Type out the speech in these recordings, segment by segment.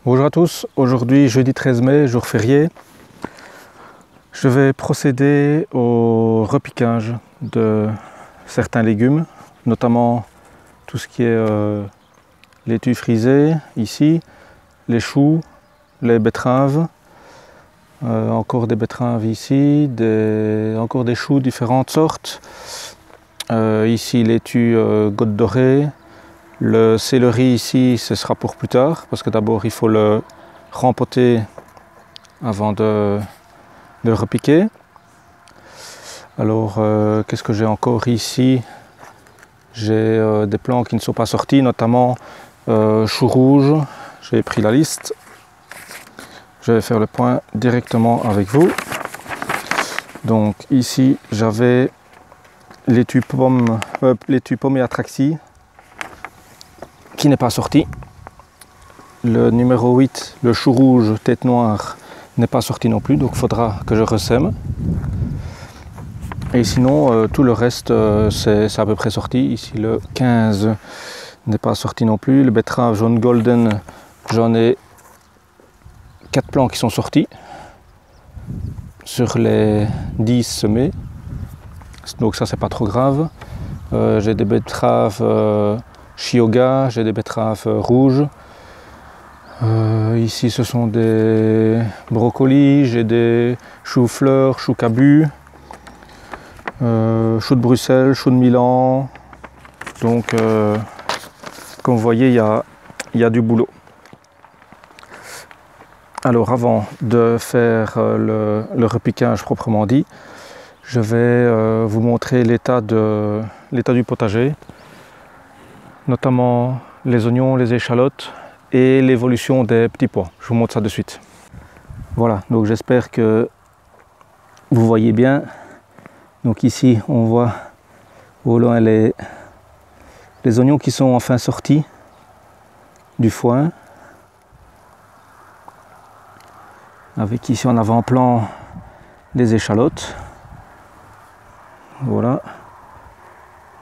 Bonjour à tous, aujourd'hui jeudi 13 mai, jour férié. Je vais procéder au repiquage de certains légumes, notamment tout ce qui est laitue frisée ici, les choux, les betteraves, encore des betteraves ici, encore des choux différentes sortes. Ici laitue goutte dorée. Le céleri ici, ce sera pour plus tard, parce que d'abord il faut le rempoter avant de le repiquer. Alors, qu'est-ce que j'ai encore ici? J'ai des plants qui ne sont pas sortis, notamment choux rouges. J'ai pris la liste. Je vais faire le point directement avec vous. Donc ici, j'avais laitue pomme et atraxie, qui n'est pas sorti. Le numéro 8, le chou rouge tête noire, n'est pas sorti non plus, donc il faudra que je ressème. Et sinon, tout le reste, c'est à peu près sorti. Ici, le 15 n'est pas sorti non plus. Le betterave jaune golden, j'en ai 4 plants qui sont sortis sur les 10 semés. Donc ça, c'est pas trop grave. J'ai des betteraves Chiyoga, j'ai des betteraves rouges. Ici ce sont des brocolis, j'ai des choux-fleurs, choux cabus, choux de Bruxelles, choux de Milan. Donc comme vous voyez, il y a du boulot. Alors avant de faire le repiquage proprement dit, je vais vous montrer l'état du potager, notamment les oignons, les échalotes et l'évolution des petits pois. Je vous montre ça de suite. Voilà, donc j'espère que vous voyez bien. Donc ici, on voit au loin les oignons qui sont enfin sortis du foin. Avec ici en avant-plan les échalotes. Voilà.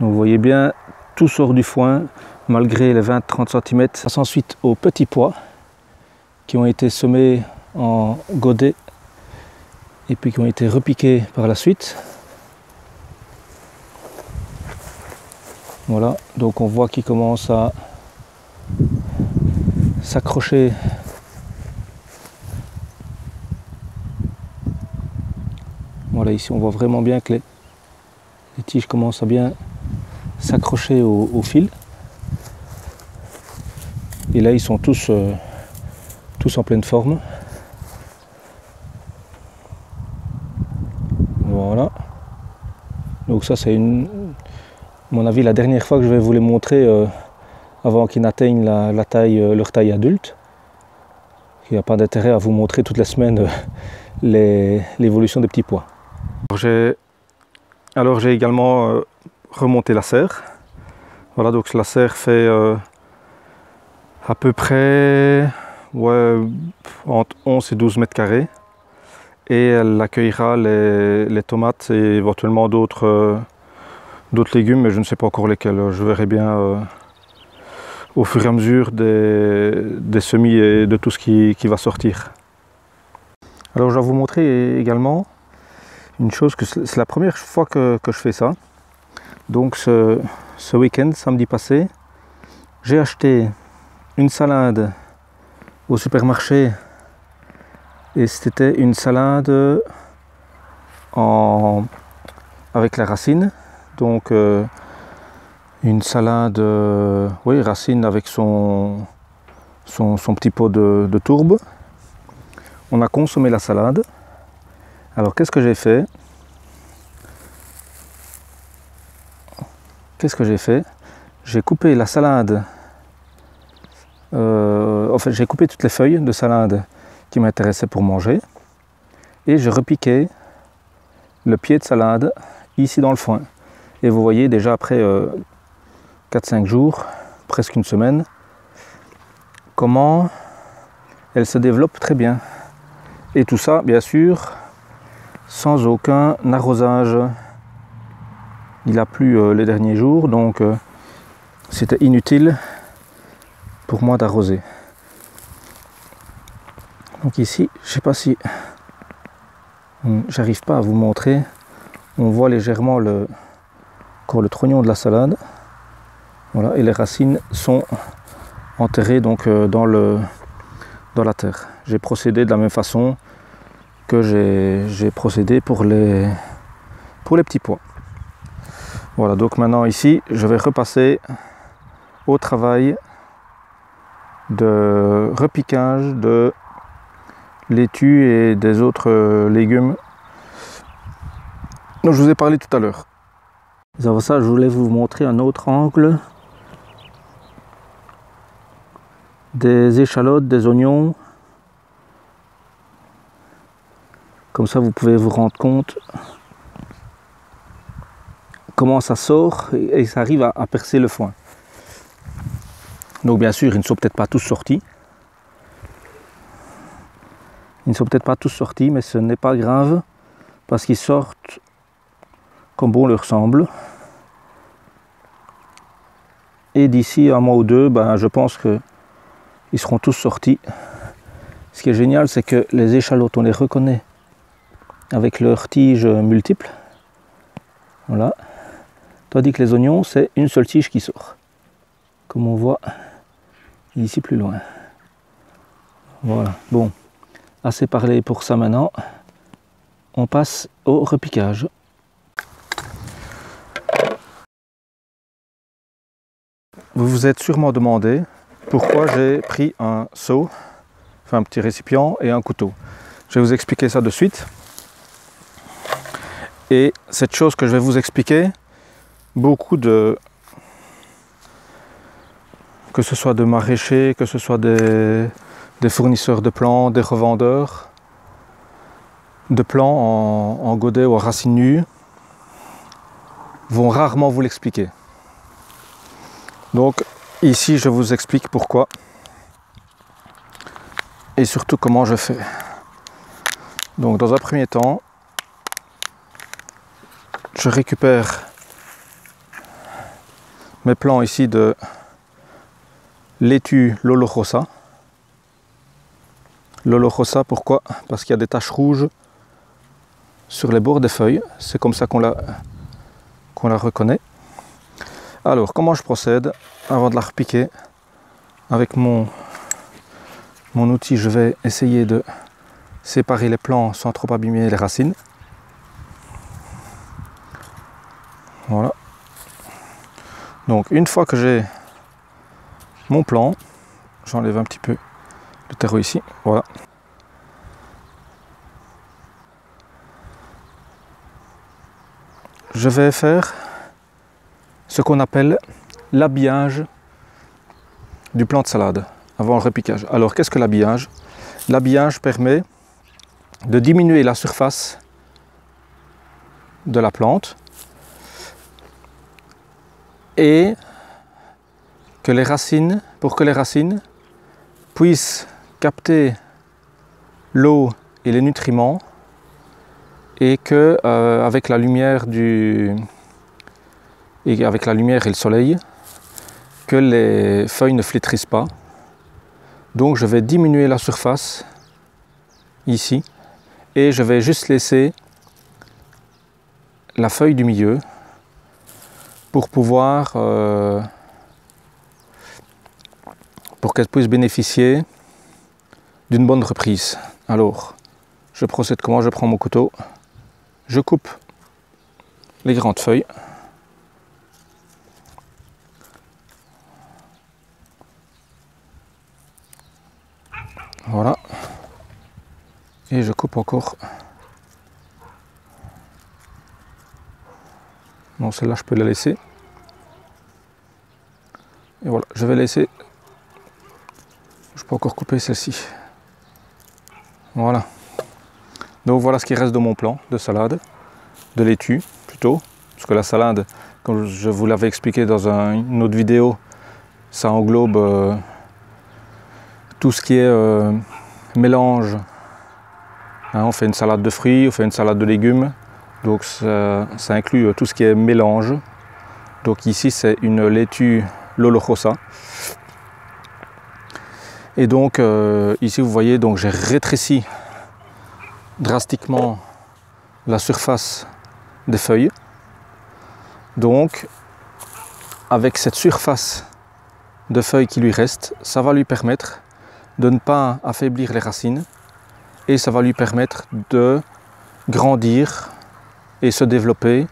Donc vous voyez bien, tout sort du foin malgré les 20-30 cm. On passe ensuite aux petits pois qui ont été semés en godet et puis qui ont été repiqués par la suite. Voilà, donc on voit qu'ils commencent à s'accrocher . Voilà, ici on voit vraiment bien que les tiges commencent à bien s'accrocher au fil. Et là, ils sont tous en pleine forme. Voilà. Donc ça, c'est à mon avis, la dernière fois que je vais vous les montrer avant qu'ils n'atteignent leur taille adulte. Il n'y a pas d'intérêt à vous montrer toutes les semaines l'évolution des petits pois. Alors j'ai également remonté la serre. Voilà, donc la serre fait à peu près entre 11 et 12 mètres carrés. Et elle accueillera les tomates et éventuellement d'autres légumes, mais je ne sais pas encore lesquels. Je verrai bien au fur et à mesure des semis et de tout ce qui va sortir. Alors je vais vous montrer également une chose, que c'est la première fois que je fais ça. Donc ce week-end, samedi passé, j'ai acheté une salade au supermarché et c'était une salade avec la racine. Donc une salade, oui, racine avec son petit pot de tourbe. On a consommé la salade. Alors qu'est-ce que j'ai fait? J'ai coupé la salade, enfin j'ai coupé toutes les feuilles de salade qui m'intéressaient pour manger et je repiquais le pied de salade ici dans le foin. Et vous voyez déjà après 4-5 jours, presque une semaine, comment elle se développe très bien. Et tout ça, bien sûr, sans aucun arrosage. Il a plu les derniers jours, donc c'était inutile pour moi d'arroser. Donc ici, je ne sais pas si j'arrive pas à vous montrer, on voit légèrement encore le trognon de la salade. Voilà, et les racines sont enterrées donc dans la terre. J'ai procédé de la même façon que j'ai procédé pour les petits pois. Voilà, donc maintenant ici, je vais repasser au travail de repiquage de laitue et des autres légumes dont je vous ai parlé tout à l'heure. Avant ça, je voulais vous montrer un autre angle des échalotes, des oignons. Comme ça, vous pouvez vous rendre compte comment ça sort et ça arrive à percer le foin. Donc bien sûr, ils ne sont peut-être pas tous sortis. Ils ne sont peut-être pas tous sortis, mais ce n'est pas grave parce qu'ils sortent comme bon leur semble. Et d'ici un mois ou deux, je pense qu'ils seront tous sortis. Ce qui est génial, c'est que les échalotes, on les reconnaît avec leurs tiges multiples. Voilà. Tandis que les oignons, c'est une seule tige qui sort. Comme on voit ici plus loin. Voilà. Bon, assez parlé pour ça maintenant. On passe au repiquage. Vous vous êtes sûrement demandé pourquoi j'ai pris un seau, enfin un petit récipient et un couteau. Je vais vous expliquer ça de suite. Et cette chose que je vais vous expliquer, beaucoup que ce soit de maraîchers, que ce soit des fournisseurs de plants, des revendeurs de plants en godet ou en racines nues, vont rarement vous l'expliquer. Donc ici je vous explique pourquoi et surtout comment je fais. Donc dans un premier temps, je récupère mes plants ici de laitue Lolo Rosa. Lolo Rosa, pourquoi? Parce qu'il y a des taches rouges sur les bords des feuilles. C'est comme ça qu'on la reconnaît. Alors, comment je procède? Avant de la repiquer, avec mon outil, je vais essayer de séparer les plants sans trop abîmer les racines. Voilà. Donc, une fois que j'ai mon plant, j'enlève un petit peu le terreau ici, voilà. Je vais faire ce qu'on appelle l'habillage du plant de salade avant le repiquage. Alors qu'est-ce que l'habillage? L'habillage permet de diminuer la surface de la plante et pour que les racines puissent capter l'eau et les nutriments et que avec la lumière et le soleil, que les feuilles ne flétrissent pas. Donc je vais diminuer la surface ici et je vais juste laisser la feuille du milieu pour pouvoir pour qu'elle puisse bénéficier d'une bonne reprise. Alors je procède comment? Je prends mon couteau, je coupe les grandes feuilles. Voilà. Et je coupe encore. Non, celle-là, je peux la laisser. Et voilà, je vais laisser. Je peux encore couper celle-ci. Voilà. Donc voilà ce qui reste de mon plant de salade, de laitue plutôt. Parce que la salade, comme je vous l'avais expliqué dans une autre vidéo, ça englobe tout ce qui est mélange. Hein, on fait une salade de fruits, on fait une salade de légumes. Donc ça inclut tout ce qui est mélange. Donc ici c'est une laitue Lolo Rosa. Et donc ici vous voyez, donc j'ai rétréci drastiquement la surface des feuilles. Donc avec cette surface de feuilles qui lui reste, ça va lui permettre de ne pas affaiblir les racines et ça va lui permettre de grandir et se développer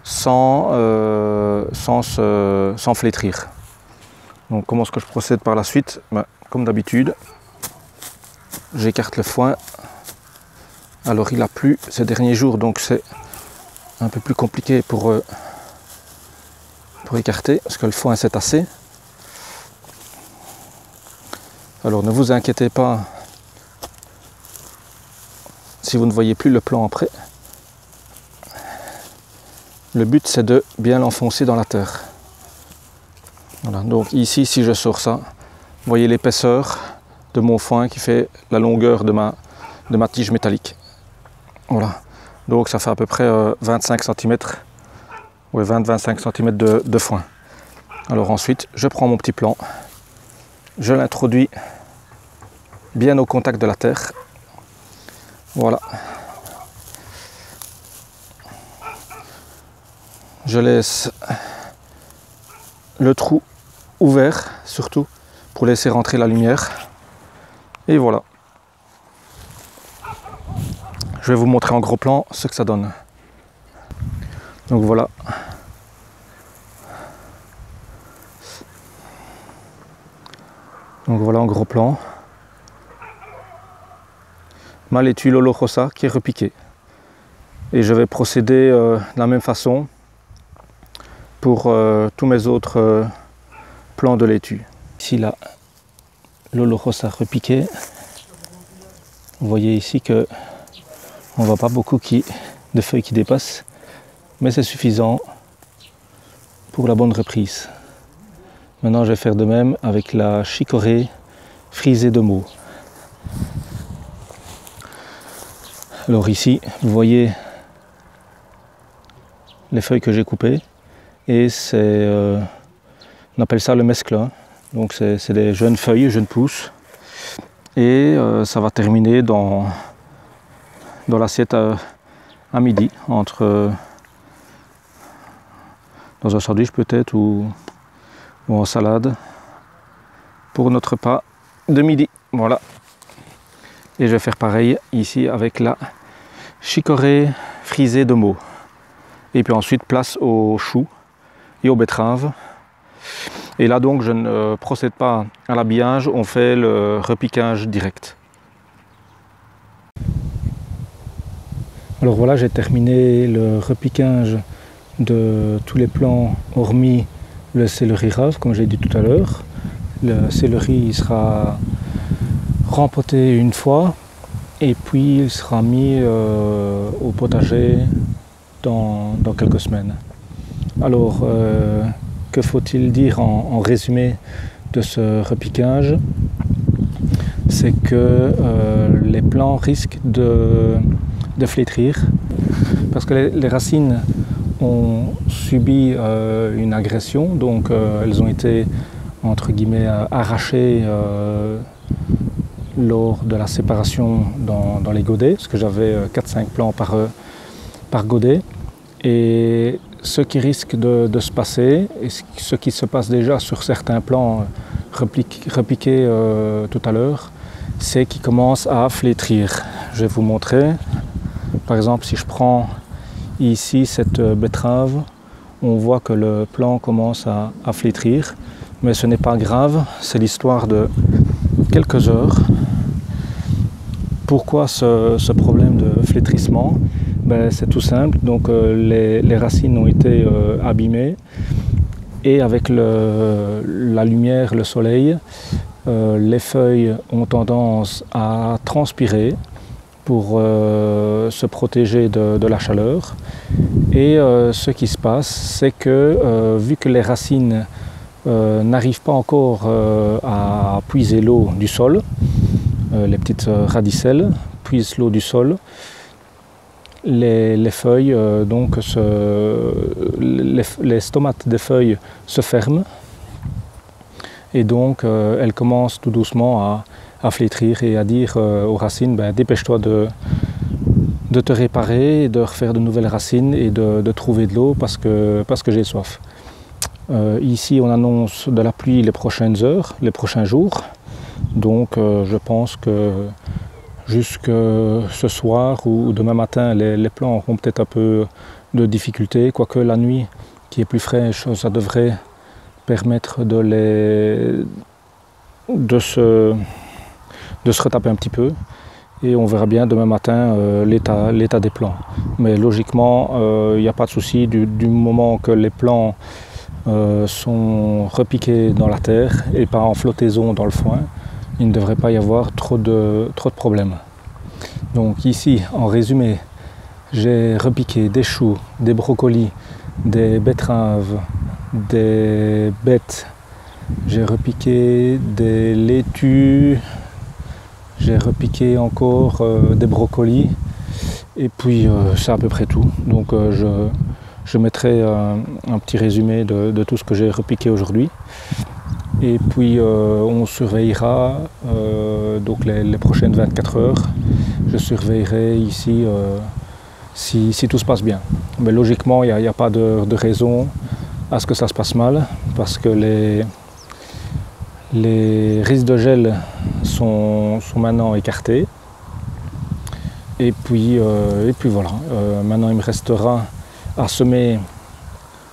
sans flétrir. Donc comment est-ce que je procède par la suite? Comme d'habitude, j'écarte le foin. Alors il a plu ces derniers jours, donc c'est un peu plus compliqué pour écarter, parce que le foin s'est tassé. Alors ne vous inquiétez pas si vous ne voyez plus le plan après. Le but c'est de bien l'enfoncer dans la terre. Voilà, donc ici si je sors ça, vous voyez l'épaisseur de mon foin qui fait la longueur de ma tige métallique. Voilà, donc ça fait à peu près 25 cm, ouais 20-25 cm de foin. Alors ensuite je prends mon petit plan, je l'introduis bien au contact de la terre. Voilà. Je laisse le trou ouvert, surtout pour laisser rentrer la lumière. Et voilà. Je vais vous montrer en gros plan ce que ça donne. Donc voilà. Donc voilà en gros plan. Ma laitue Lolo Rosa qui est repiquée. Et je vais procéder de la même façon pour tous mes autres plants de laitue. Ici la Lolo Rosa repiquée. Vous voyez ici que on ne voit pas beaucoup de feuilles qui dépassent, mais c'est suffisant pour la bonne reprise. Maintenant je vais faire de même avec la chicorée frisée de Meaux. Alors ici, vous voyez les feuilles que j'ai coupées et c'est, on appelle ça le mesclun. Donc c'est des jeunes feuilles, jeunes pousses et ça va terminer dans l'assiette à midi, dans un sandwich peut-être ou en salade pour notre repas de midi. Voilà. Et je vais faire pareil ici avec la chicorée frisée de Meaux. Et puis ensuite place aux choux et aux betteraves. Et là donc je ne procède pas à l'habillage, on fait le repiquage direct. Alors voilà, j'ai terminé le repiquage de tous les plants hormis le céleri rave, comme j'ai dit tout à l'heure. Le céleri sera rempoté une fois et puis il sera mis au potager dans quelques semaines. Alors que faut-il dire en résumé de ce repiquage? C'est que les plants risquent de flétrir parce que les racines ont subi une agression, donc elles ont été entre guillemets arrachées lors de la séparation dans les godets, parce que j'avais 4-5 plants par godet. Et ce qui risque de se passer, et ce qui se passe déjà sur certains plants repiqués tout à l'heure, c'est qu'ils commencent à flétrir. Je vais vous montrer. Par exemple, si je prends ici cette betterave, on voit que le plant commence à flétrir, mais ce n'est pas grave, c'est l'histoire de quelques heures. Pourquoi ce problème de flétrissement? C'est tout simple, donc les racines ont été abîmées et avec la lumière, le soleil, les feuilles ont tendance à transpirer pour se protéger de la chaleur. Et ce qui se passe, c'est que vu que les racines n'arrivent pas encore à puiser l'eau du sol, les petites radicelles puisent l'eau du sol, les feuilles, donc les stomates des feuilles se ferment et donc elle commence tout doucement à flétrir et à dire aux racines, dépêche-toi de te réparer, de refaire de nouvelles racines et de trouver de l'eau parce que j'ai soif. Ici on annonce de la pluie les prochaines heures, les prochains jours, donc je pense que jusque ce soir ou demain matin les plants auront peut-être un peu de difficultés, quoique la nuit qui est plus fraîche, ça devrait permettre de se retaper un petit peu. Et on verra bien demain matin l'état des plants. Mais logiquement, il n'y a pas de souci du moment que les plants sont repiqués dans la terre et pas en flottaison dans le foin. Il ne devrait pas y avoir trop de problèmes. Donc ici, en résumé, j'ai repiqué des choux, des brocolis, des betteraves, des bettes, j'ai repiqué des laitues, j'ai repiqué encore des brocolis et puis c'est à peu près tout. Donc je mettrai un petit résumé de tout ce que j'ai repiqué aujourd'hui. Et puis on surveillera donc les prochaines 24 heures. Je surveillerai ici si tout se passe bien. Mais logiquement, il n'y a pas de raison à ce que ça se passe mal, parce que les risques de gel sont maintenant écartés. Et puis voilà, maintenant il me restera à semer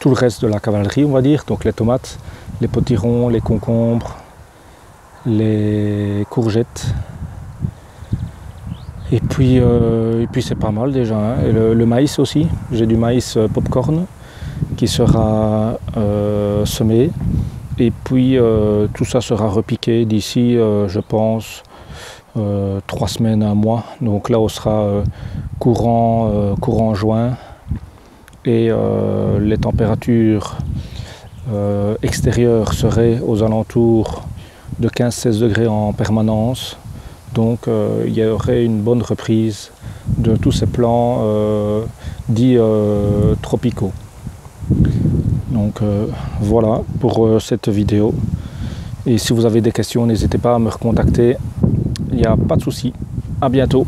tout le reste de la cavalerie, on va dire, donc les tomates, les potirons, les concombres, les courgettes. Et puis c'est pas mal déjà, hein. Et le maïs aussi, j'ai du maïs popcorn qui sera semé. Et puis tout ça sera repiqué d'ici, je pense, 3 semaines à un mois. Donc là on sera courant juin. Et les températures extérieures seraient aux alentours de 15-16 degrés en permanence. Donc il y aurait une bonne reprise de tous ces plants dits tropicaux. Donc voilà pour cette vidéo. Et si vous avez des questions, n'hésitez pas à me recontacter. Il n'y a pas de souci. À bientôt.